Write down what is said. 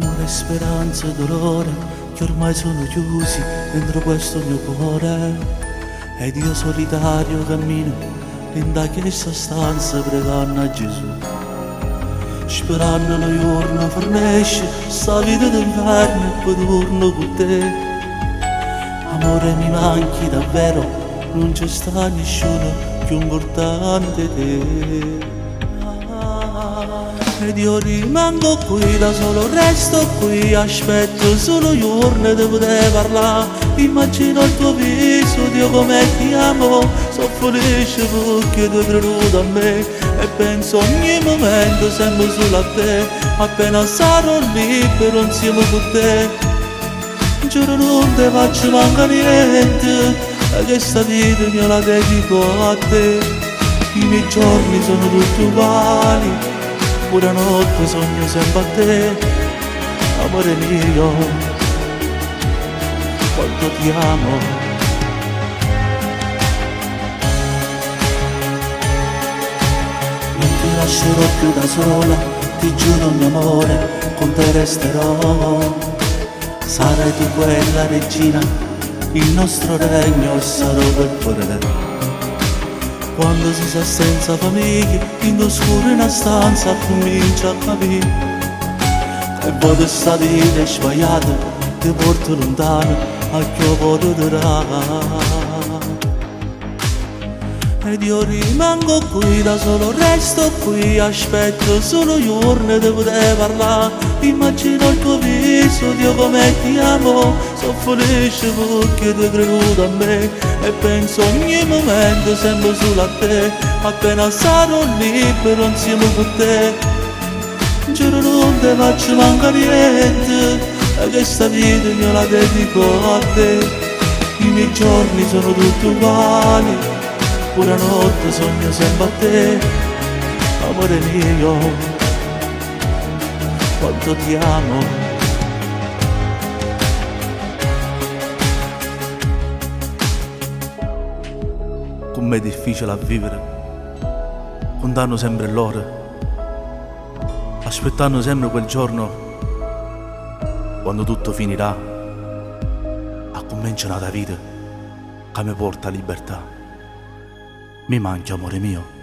Amore, speranza e dolore che ormai sono chiusi dentro questo mio cuore. Ed io solitario cammino in da questa stanza pregando a Gesù, sperando un giorno fornisce sta vita d'inverno e poi torno con te. Amore, mi manchi davvero, non c'è sta nessuno più importante di te. Ed io rimango qui da solo, resto qui, aspetto solo giorni di poter parlare. Immagino il tuo viso, Dio come ti amo, sono felice perché tu hai creduto a me. E penso ogni momento sempre solo a te, appena sarò libero insieme con te. Giuro non ti faccio mancare niente, e questa vita io la dedico a te. I miei giorni sono tutti uguali, pure notte sogno sempre a te. Amore mio, quanto ti amo. Non ti lascerò più da sola, ti giuro mio amore, con te resterò. Sarai tu quella regina, il nostro regno e sarò quel potere. Quando si sta senza famiglia, in oscuro in una stanza comincia a capire che voto sta vita è sbagliata, ti porto lontano a che voto darà. Ed io rimango qui da solo, resto qui, aspetto solo giorni di poter parlare. Immagino il tuo viso, Dio come ti amo, sono felice perché tu hai creduto a me. E penso ogni momento sempre solo a te, appena sarò libero insieme con te. Giuro non ti faccio mancare niente, e questa vita io la dedico a te. I miei giorni sono tutti uguali, pure notte sogno sempre a te. Amore mio, quanto ti amo. Com'è difficile a vivere, contando sempre l'ora, aspettando sempre quel giorno quando tutto finirà, a cominciare una vita che mi porta a libertà. Mi manchi, amore mio.